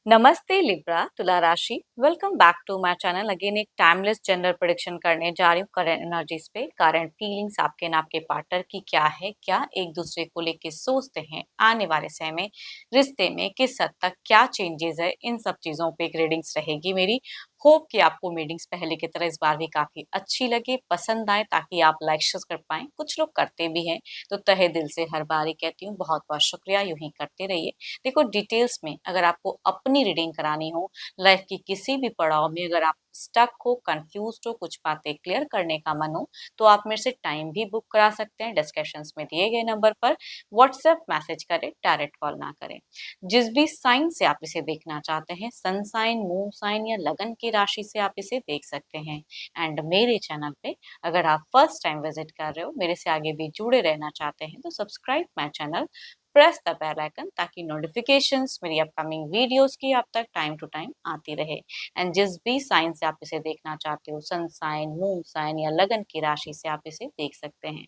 नमस्ते लिब्रा तुला राशि। Welcome back to my channel. Again एक टाइमलेस जेंडर प्रेडिक्शन करने जा रही हूँ करंट एनर्जीज पे। करंट फीलिंग्स आपके ना आपके पार्टनर की क्या है, क्या एक दूसरे को लेके सोचते हैं, आने वाले समय में रिश्ते में किस हद तक क्या चेंजेस है, इन सब चीजों पे एक रीडिंग्स रहेगी मेरी। होप कि आपको रीडिंग्स पहले की तरह इस बार भी काफी अच्छी लगे, पसंद आए, ताकि आप लाइक्स कर पाए। कुछ लोग करते भी हैं, तो तहे दिल से हर बार ही कहती हूँ बहुत बहुत शुक्रिया, यूं ही करते रहिए। देखो, डिटेल्स में अगर आपको अपनी रीडिंग करानी हो, लाइफ की किसी भी पड़ाव में अगर आप स्टक हो, कंफ्यूज हो, कुछ बातें क्लियर करने का मन हो, तो आप मेरे से टाइम भी बुक करा सकते हैं। डिस्क्रिप्शंस में दिए गए नंबर पर व्हाट्सएप मैसेज करें, डायरेक्ट कॉल ना करें। जिस भी साइन से आप इसे देखना चाहते हैं, सन साइन, मून साइन या लगन की राशि से आप इसे देख सकते हैं। एंड मेरे चैनल पे अगर आप फर्स्ट टाइम विजिट कर रहे हो, मेरे से आगे भी जुड़े रहना चाहते हैं, तो subscribe my channel, press the bell icon, ताकि नोटिफिकेशंस मेरी अपकमिंग वीडियोस की आप तक टाइम टू टाइम आती रहे। एंड जिस भी साइन से आप इसे देखना चाहते हो, सन साइन, मून साइन या लगन की राशि से आप इसे देख सकते हैं।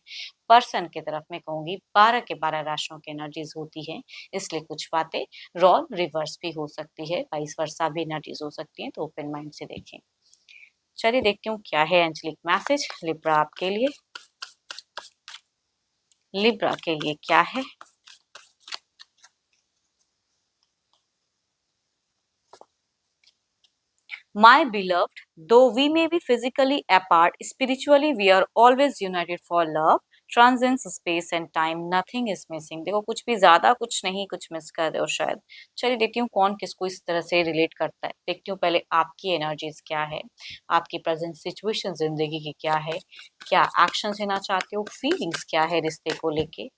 पर्सन की तरफ मैं कहूंगी 12 के 12 राशियों की एनर्जीज होती है, इसलिए कुछ बातें रॉल रिवर्स भी हो सकती है, वाइस वर्सा भी एनर्जीज हो सकती है, तो ओपन माइंड से देखें। चलिए देखती हूँ क्या है एंजलिक मैसेज लिब्रा आपके लिए। लिब्रा के लिए क्या है? My beloved, though we may be physically apart, spiritually we are always united for love, transcends space and time, nothing is missing। देखो, कुछ भी ज्यादा कुछ नहीं, कुछ मिस कर रहे हो शायद। चलिए देखती हूँ कौन किसको इस तरह से रिलेट करता है। देखती हूँ पहले आपकी एनर्जीज क्या है, आपकी प्रेजेंट सिचुएशन जिंदगी की क्या है, क्या एक्शन लेना चाहते हो, फीलिंग्स क्या है रिश्ते को लेके।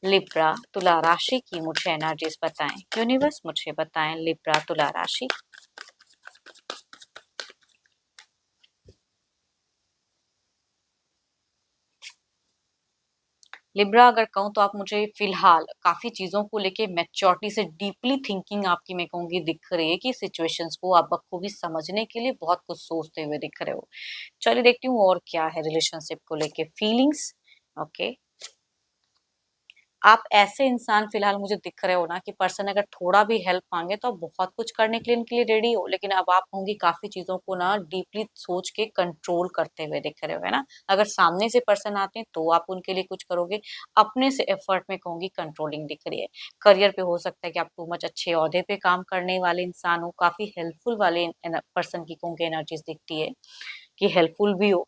लिब्रा तुला राशि की मुझे एनर्जीज बताएं, यूनिवर्स मुझे बताएं। लिब्रा तुला राशि। लिब्रा अगर कहूँ तो आप मुझे फिलहाल काफी चीजों को लेके मैच्योरिटी से डीपली थिंकिंग आपकी मैं कहूंगी दिख रही है, कि सिचुएशंस को आप बखूबी समझने के लिए बहुत कुछ सोचते हुए दिख रहे हो। चलिए देखती हूँ और क्या है रिलेशनशिप को लेके फीलिंग्स। ओके, आप ऐसे इंसान फिलहाल मुझे दिख रहे हो ना, कि पर्सन अगर थोड़ा भी हेल्प मांगे तो आप बहुत कुछ करने के लिए इनके लिए रेडी हो, लेकिन अब आप होंगी काफी चीजों को ना डीपली सोच के कंट्रोल करते हुए दिख रहे हो, है ना। अगर सामने से पर्सन आते हैं तो आप उनके लिए कुछ करोगे, अपने से एफर्ट में कहूंगी कंट्रोलिंग दिख रही है। करियर पे हो सकता है कि आप टू मच अच्छे ओहदे पे काम करने वाले इंसान हो, काफी हेल्पफुल वाले पर्सन की कहूंगी एनर्जीज दिखती है, कि हेल्पफुल भी हो।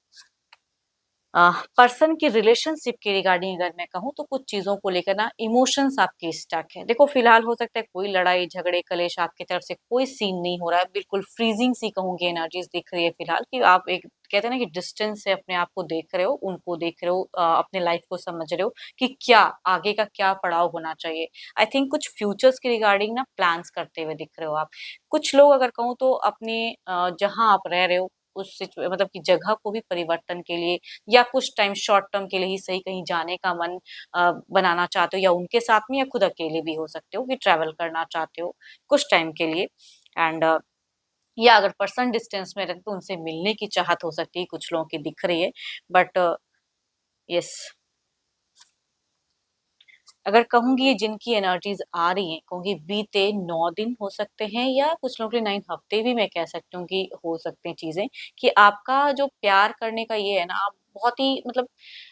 पर्सन की रिलेशनशिप के रिगार्डिंग अगर मैं कहूँ, तो कुछ चीजों को लेकर ना इमोशंस आपके स्टक है। देखो, फिलहाल हो सकता है कोई लड़ाई झगड़े कलेश आपकी तरफ से कोई सीन नहीं हो रहा है, बिल्कुल फ्रीजिंग सी कहूंगी एनर्जीज दिख रही है फिलहाल, कि आप एक कहते हैं ना कि डिस्टेंस से अपने आप को देख रहे हो, उनको देख रहे हो, अपने लाइफ को समझ रहे हो कि क्या आगे का क्या पड़ाव होना चाहिए। आई थिंक कुछ फ्यूचर्स के रिगार्डिंग ना प्लान्स करते हुए दिख रहे हो आप। कुछ लोग अगर कहूँ तो अपने जहाँ आप रह रहे हो उस मतलब की जगह को भी परिवर्तन के लिए, या कुछ टाइम शॉर्ट टर्म के लिए ही सही कहीं जाने का मन बनाना चाहते हो, या उनके साथ में, या खुद अकेले भी हो सकते हो कि ट्रैवल करना चाहते हो कुछ टाइम के लिए। एंड या अगर पर्सन डिस्टेंस में रहते तो उनसे मिलने की चाहत हो सकती है, कुछ लोगों की दिख रही है। बट यस, अगर कहूंगी ये जिनकी एनर्जीज आ रही हैं, कहूंगी बीते 9 दिन हो सकते हैं, या कुछ लोगों के लिए 9 हफ्ते भी मैं कह सकती हूँ कि हो सकते हैं चीजें, कि आपका जो प्यार करने का ये है ना, आप बहुत ही मतलब,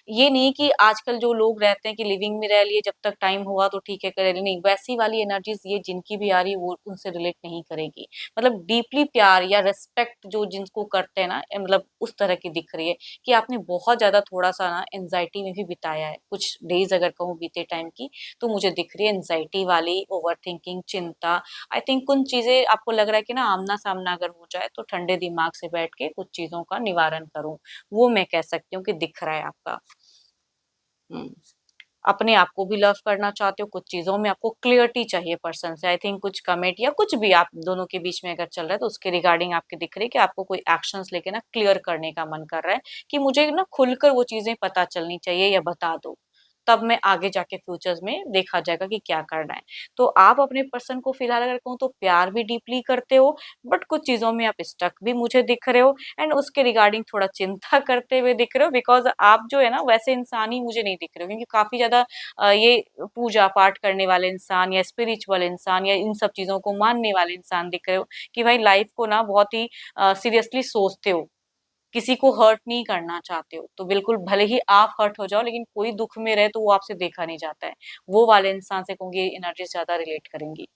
ये नहीं कि आजकल जो लोग रहते हैं कि लिविंग में रह लिए, जब तक टाइम हुआ तो ठीक है करे, नहीं, वैसी वाली एनर्जीज ये जिनकी भी आ रही है वो उनसे रिलेट नहीं करेगी। मतलब डीपली प्यार या रेस्पेक्ट जो जिनको करते हैं ना, मतलब उस तरह की दिख रही है, कि आपने बहुत ज्यादा थोड़ा सा ना एंजाइटी में भी बिताया है कुछ डेज, अगर कहूँ बीते टाइम की, तो मुझे दिख रही है एंजाइटी वाली ओवर थिंकिंग, चिंता। आई थिंक कुछ चीजें आपको लग रहा है कि ना आमना सामना अगर हो जाए तो ठंडे दिमाग से बैठ के कुछ चीजों का निवारण करूं, वो मैं कह सकती हूँ कि दिख रहा है आपका। हम्म, अपने आप को भी लव करना चाहते हो, कुछ चीजों में आपको क्लियरिटी चाहिए पर्सन से। आई थिंक कुछ कमिट या कुछ भी आप दोनों के बीच में अगर चल रहा है, तो उसके रिगार्डिंग आपकी दिख रही है कि आपको कोई एक्शंस लेके ना क्लियर करने का मन कर रहा है, कि मुझे ना खुलकर वो चीजें पता चलनी चाहिए या बता दो। तब मैं आगे जाके फ्यूचर्स में देखा जाएगा कि क्या करना है। तो आप अपने पर्सन को फिलहाल अगर कहूँ तो प्यार भी डीपली करते हो, बट कुछ चीज़ों में आप स्टक भी मुझे दिख रहे हो एंड उसके रिगार्डिंग थोड़ा चिंता करते हुए दिख रहे हो, बिकॉज़ आप जो है ना वैसे इंसान ही मुझे नहीं दिख रहे हो, क्योंकि काफ़ी ज़्यादा ये पूजा-पाठ करने वाले इंसान या स्पिरिचुअल इंसान या इन सब चीज़ों को मानने वाले इंसान दिख रहे हो कि भाई लाइफ़ को ना बहुत ही सीरियसली सोचते हो। किसी को हर्ट नहीं करना चाहते हो, तो बिल्कुल भले ही आप हर्ट हो जाओ लेकिन कोई दुःख में रहे तो वो आपसे देखा नहीं जाता है। वो वाले इंसान से कहूँगी एनर्जी ज़्यादा रिलेट करेंगी।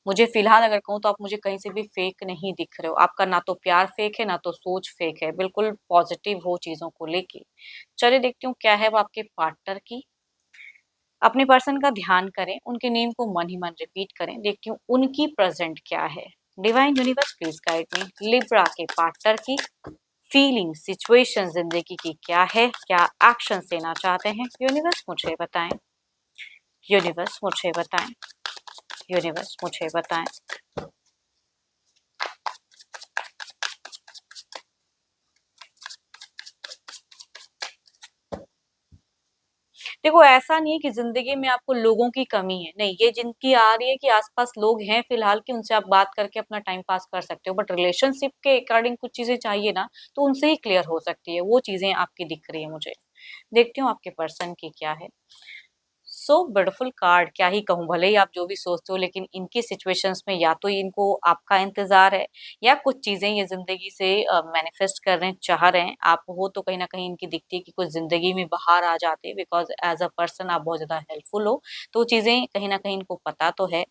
मुझे फ़िलहाल अगर कहूँ तो आप मुझे कहीं से भी फ़ेक नहीं दिख रहे हो। आपका ना तो प्यार फ़ेक है, ना तो सोच फ़ेक है। बिल्कुल पॉज़िटिव हो चीज़ों को लेके। चलिए देखती हूँ क्या है वो आपके पार्टनर की। अपने पर्सन का ध्यान करें, उनके नेम को मन ही मन रिपीट करें। देखती हूँ उनकी प्रेज़ेंट क्या है। Divine universe please guide me. Libra के पार्टनर की फीलिंग सिचुएशन ज़िंदगी की क्या है? क्या एक्शंस लेना चाहते हैं? यूनिवर्स मुझे बताएँ। यूनिवर्स मुझे बताएँ। यूनिवर्स मुझे बताएँ। देखो ऐसा नहीं है कि ज़िंदगी में आपको लोगों की कमी है, नहीं, ये जिनकी आ रही है कि आस-पास लोग हैं फिलहाल कि उनसे आप बात करके अपना टाइम पास कर सकते हो, बट रिलेशनशिप के अकॉर्डिंग कुछ चीज़ें चाहिए ना, तो उनसे ही क्लियर हो सकती है, वो चीज़ें आपकी दिख रही है मुझे। देखती हूँ आपके पर्सन की क्या है। सो ब्यूटीफुल कार्ड, क्या ही कहूँ, भले ही आप जो भी सोचते हो लेकिन इनकी सिचुएशंस में या तो इनको आपका इंतजार है या कुछ चीजें ये जिंदगी से मैनिफेस्ट कर रहे हैं, चाह रहे हैं। आप हो तो कहीं ना कहीं इनकी दिखती है कि कुछ जिंदगी में बाहर आ जाते, बिकॉज एज अ पर्सन आप बहुत ज्यादा हेल्पफुल हो। तो वो चीजें कहीं ना कहीं इनको पता तो है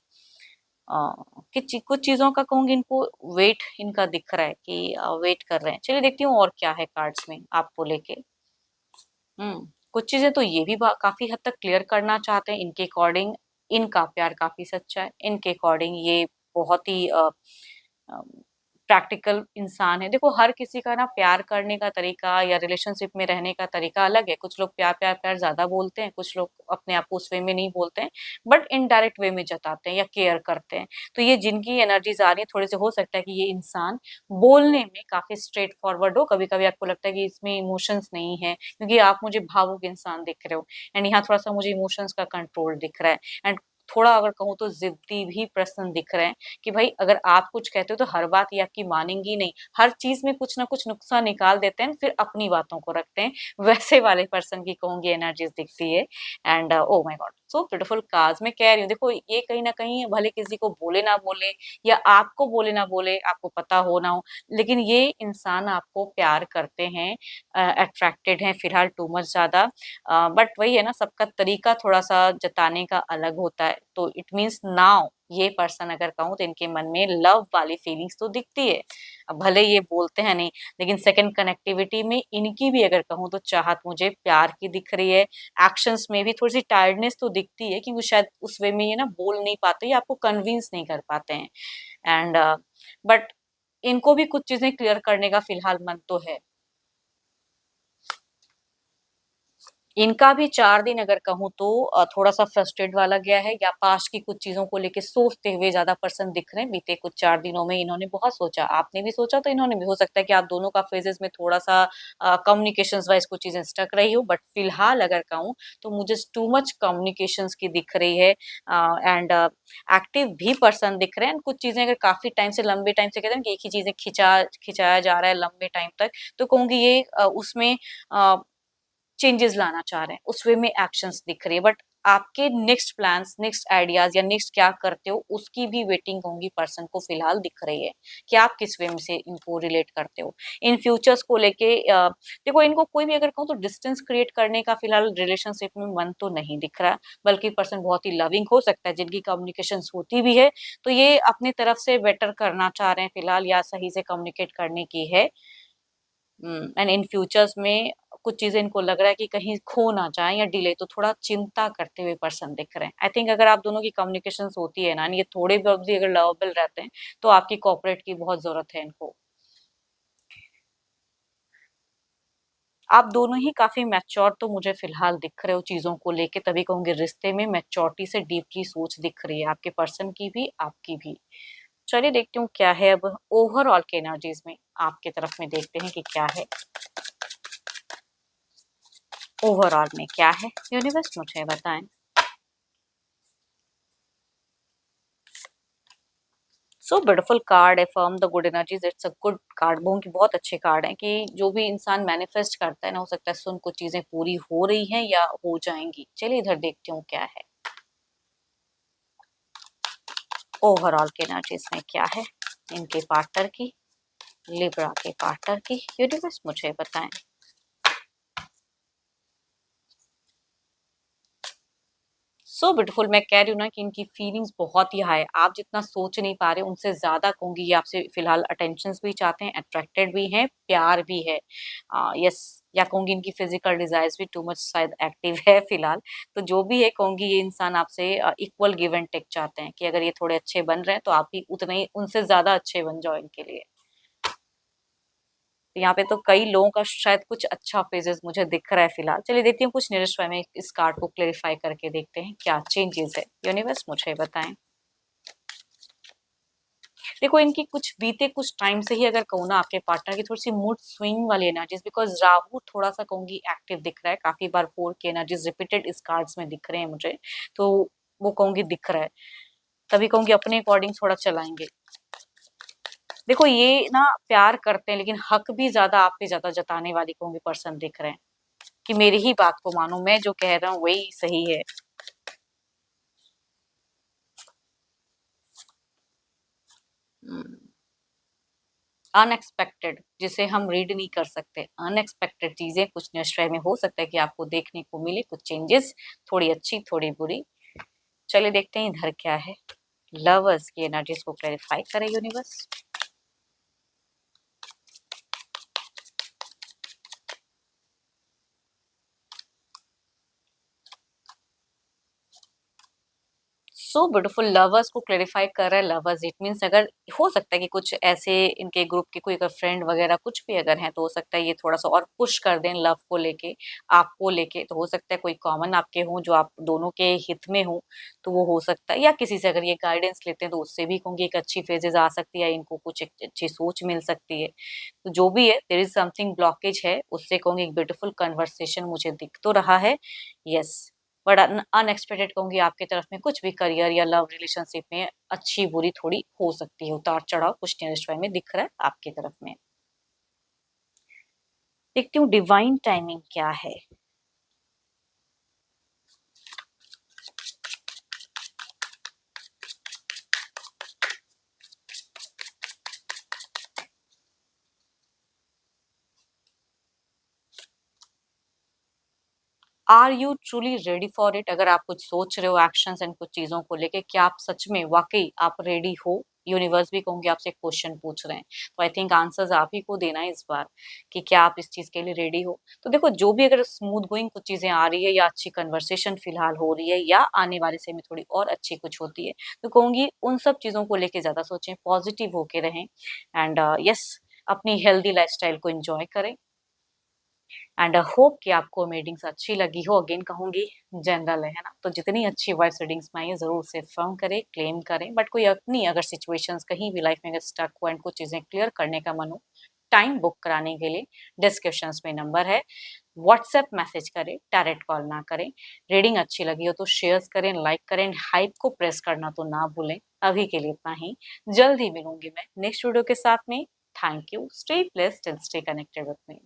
अ, कि कुछ चीजों का कहूंगी इनको वेट इनका दिख रहा है कि वेट कर रहे हैं। चलिए देखती हूँ और क्या है कार्ड्स में आपको लेके। कुछ चीज़ें तो ये भी बा काफ़ी हद तक क्लियर करना चाहते हैं इनके अकॉर्डिंग। इनका प्यार काफ़ी सच्चा है। इनके अकॉर्डिंग ये बहुत ही अ, प्रैक्टिकल इंसान है। देखो हर किसी का ना प्यार करने का तरीका या रिलेशनशिप में रहने का तरीका अलग है। कुछ लोग प्यार, प्यार, प्यार ज़्यादा बोलते हैं, कुछ लोग अपने आप को उस वे में नहीं बोलते हैं, बट इनडायरेक्ट वे में जताते हैं या केयर करते हैं। तो ये जिनकी एनर्जीज़ आ रही है, थोड़े-से हो सकता है कि ये इंसान बोलने में काफ़ी स्ट्रेट फॉरवर्ड हो। कभी-कभी आपको लगता है कि इसमें इमोशंस नहीं है, क्योंकि आप मुझे भावुक इंसान दिख रहे हो एंड यहाँ थोड़ा-सा मुझे इमोशंस का कंट्रोल दिख रहा है एंड थोड़ा अगर कहूँ तो ज़िद्दी भी पर्सन दिख रहे हैं कि भाई अगर आप कुछ कहते हो तो हर बात ये आपकी मानेंगी नहीं। हर चीज़ में कुछ ना कुछ नुक्सा निकाल देते हैं, फिर अपनी बातों को रखते हैं। वैसे वाले पर्सन की कहूँगी एनर्जीज़ दिखती है and oh my God! So beautiful cards. मैं कह रही हूँ देखो ये कहीं न कहीं भले किसी को बोले ना बोले या आपको बोले ना बोले, आपको पता हो ना हो, लेकिन ये इंसान आपको प्यार करते हैं, अट्रैक्टेड हैं फिलहाल टू मच ज़्यादा। बट वही है ना, सबका तरीका थोड़ा-सा जताने का अलग होता है। तो इट मीन्स नाउ ये पर्सन अगर कहूँ तो इनके मन में लव वाली फीलिंग्स तो दिखती है। अब भले ये बोलते हैं नहीं, लेकिन सेकंड कनेक्टिविटी में इनकी भी अगर कहूँ तो चाहत मुझे प्यार की दिख रही है। एक्शंस में भी थोड़ी-सी टायर्डनेस तो दिखती है कि वो शायद उस वे में ये ना बोल नहीं पाते या आपको कन्विंस नहीं कर पाते हैं एंड बट इनको भी कुछ चीज़ें क्लियर करने का फिलहाल मन तो है। इनका भी 4 दिन अगर कहूँ तो थोड़ा-सा फ्रस्ट्रेट वाला गया है या पास्ट की कुछ चीज़ों को लेके सोचते हुए ज़्यादा पर्सन दिख रहे हैं। बीते कुछ 4 दिनों में इन्होंने बहुत सोचा, आपने भी सोचा तो इन्होंने भी। हो सकता है कि आप दोनों का फेजेज़ में थोड़ा-सा कम्युनिकेशंस वाइज़ कुछ चीज़ें स्टक रही हो, बट फिलहाल अगर कहूँ तो मुझे टू मच कम्युनिकेशंस की दिख रही है एंड एक्टिव भी पर्सन दिख रहे हैं। कुछ चीज़ें अगर काफ़ी टाइम से लंबे टाइम से कहते हैं ना कि एक ही चीज़ें खिंचाया जा रहा है लंबे टाइम तक, तो कहूँगी ये उसमें अ चेंजेस लाना चाह रहे हैं, उस वे में एक्शंस दिख रही है। बट आपके नेक्स्ट प्लान्स, नेक्स्ट आइडियाज़ या नेक्स्ट क्या करते हो, उसकी भी वेटिंग होंगी पर्सन को फिलहाल दिख रही है, कि आप किस वे में से इनको रिलेट करते हो। इन फ्यूचर्स को लेके देखो इनको कोई भी अगर कहूँ तो डिस्टेंस क्रिएट करने का फिलहाल रिलेशनशिप में मन तो नहीं दिख रहा, बल्कि पर्सन बहुत ही लविंग हो सकता है, जिनकी कम्युनिकेशंस होती भी है, तो ये अपनी तरफ से बेटर करना चाह रहे हैं फिलहाल या सही से कम्युनिकेट करने की है। एंड इन फ्यूचर्स में कुछ चीज़ें इनको लग रहा है कि कहीं खो ना जाए या डिले, तो थोड़ा चिंता करते हुए पर्सन दिख रहे हैं। आई थिंक अगर आप दोनों की कम्युनिकेशंस होती है ना, ये थोड़े बहुत भी अगर लवेबल रहते हैं, तो आपकी कोऑपरेट की बहुत ज़रूरत है इनको। आप दोनों ही काफ़ी मैच्योर तो मुझे फिलहाल दिख रहे हो चीज़ों को लेके, तभी कहूँगी रिश्ते में मैच्योरिटी से डीपली सोच दिख रही है, आपके पर्सन की भी, आपकी भी। चलिए देखती हूँ क्या है अब ओवरऑल की एनर्जीज़ में, आपकी तरफ में देखते हैं कि क्या है। ओवरऑल में क्या है यूनिवर्स, मुझे बताएं। So beautiful card, affirm the good energies, it's a good card. वो उनकी बहुत अच्छे कार्ड हैं कि जो भी इंसान मैनिफेस्ट करता है ना, हो सकता है सुन कुछ चीजें पूरी हो रही हैं या हो जाएंगी। चलिए इधर देखती हूँ क्या है ओवरऑल के एनर्जीज में क्या है इनके पार्टनर की, लिब्रा के पार्टनर की। यूनिवर्स मुझे बताएं। सो ब्यूटीफुल, मैं कह रही हूँ ना कि इनकी फीलिंग्स बहुत ही हाई, आप जितना सोच नहीं पा रहे उनसे ज्यादा कहूंगी। ये आपसे फिलहाल अटेंशन भी चाहते हैं, अट्रैक्टेड भी हैं, प्यार भी है। यस, या कहूंगी इनकी फिजिकल डिजायर्स भी टू मच शायद एक्टिव है फिलहाल। तो जो भी है कहूंगी ये इंसान आपसे इक्वल गिव एंड टेक चाहते हैं कि अगर ये थोड़े अच्छे बन रहे हैं तो आप भी उतने ही उनसे ज्यादा अच्छे बन जाओ इनके लिए। तो यहाँ पे तो कई लोगों का शायद कुछ अच्छा फेजेस मुझे दिख रहा है फिलहाल। चलिए देखती हूँ कुछ निरिश्वा में इस कार्ड को क्लेरिफाई करके देखते हैं क्या चेंजेस है। यूनिवर्स मुझे बताएं। देखो इनकी कुछ बीते कुछ टाइम से ही अगर कहूँ ना, आपके पार्टनर की थोड़ी सी मूड स्विंग वाली एनर्जीज, बिकॉज राहु थोड़ा सा कहूंगी एक्टिव दिख रहा है, काफी बार फोर की एनर्जीज रिपीटेड इस कार्ड्स में दिख रहे हैं मुझे। तो वो कहूंगी दिख रहा है, तभी कहूंगी अपने अकॉर्डिंग थोड़ा चलाएंगे। देखो ये ना प्यार करते हैं, लेकिन हक भी ज्यादा आप पे ज्यादा जताने वाली कहूंगी पर्सन दिख रहे हैं कि मेरी ही बात को मानो, मैं जो कह रहा हूँ वही सही है। अनएक्सपेक्टेड जिसे हम रीड नहीं कर सकते, अनएक्सपेक्टेड चीजें कुछ निश्चय में हो सकता है कि आपको देखने को मिले, कुछ चेंजेस, थोड़ी अच्छी थोड़ी बुरी। चलिए देखते हैं इधर क्या है। लवर्स की एनर्जीज को क्लैरिफाई करें यूनिवर्स। सो ब्यूटीफुल, लवर्स को क्लेरिफाई कर रहा है लवर्स, इट मीन्स अगर हो सकता है कि कुछ ऐसे इनके ग्रुप के कोई अगर फ्रेंड वगैरह कुछ भी अगर हैं तो हो सकता है ये थोड़ा सा और पुश कर दें लव को लेके, आपको लेके। तो हो सकता है कोई कॉमन आपके हों जो आप दोनों के हित में हो, तो वो हो सकता है। या किसी से अगर ये गाइडेंस लेते हैं तो उससे भी कहूंगी एक अच्छी फेजेस आ सकती है, इनको कुछ एक अच्छी सोच मिल सकती है। तो जो भी है देयर इज समथिंग ब्लॉकेज है, उससे कहूंगी एक ब्यूटीफुल कन्वर्सेशन मुझे दिख तो रहा है। यस, बट अनएक्सपेक्टेड कहूंगी आपकी तरफ में कुछ भी करियर या लव रिलेशनशिप में अच्छी बुरी थोड़ी हो सकती है, उतार चढ़ाव कुछ निश्चय में दिख रहा है आपकी तरफ में। देखती हूँ डिवाइन टाइमिंग क्या है। Are you truly ready for it, अगर आप कुछ सोच रहे हो एक्शंस एंड कुछ चीजों को लेके, क्या आप सच में वाकई आप रेडी हो। यूनिवर्स भी कहूंगे आपसे क्वेश्चन पूछ रहे हैं, तो आई थिंक आंसर्स आप ही को देना है इस बार कि क्या आप इस चीज के लिए रेडी हो। तो देखो जो भी अगर स्मूथ गोइंग कुछ चीजें आ रही है या अच्छी कन्वर्सेशन फिलहाल हो रही है या आने वाले समय में थोड़ी और अच्छी कुछ होती है, तो कहूंगी उन सब चीजों को लेके ज्यादा सोचें, पॉजिटिव होके रहें। एंड यस, अपनी हेल्दी लाइफस्टाइल को एंजॉय करें। एंड होप कि आपको रीडिंग्स अच्छी लगी हो। अगेन कहूंगी जनरल है ना, तो जितनी अच्छी वॉइस रीडिंग्स में आई है जरूर से फर्म करें, क्लेम करें। बट कोई अपनी अगर सिचुएशंस कहीं भी लाइफ में अगर स्टक हो एंड कुछ चीजें क्लियर करने का मन हो, टाइम बुक कराने के लिए डिस्क्रिप्शंस में नंबर है, व्हाट्सएप मैसेज करें, डायरेक्ट कॉल ना करें। रीडिंग अच्छी लगी हो तो शेयर करें, लाइक करें, हाइप को प्रेस करना तो ना भूलें। अभी के लिए इतना ही, जल्द ही मिलूंगी मैं नेक्स्ट वीडियो के साथ में। Thank you, stay blessed and stay connected with me.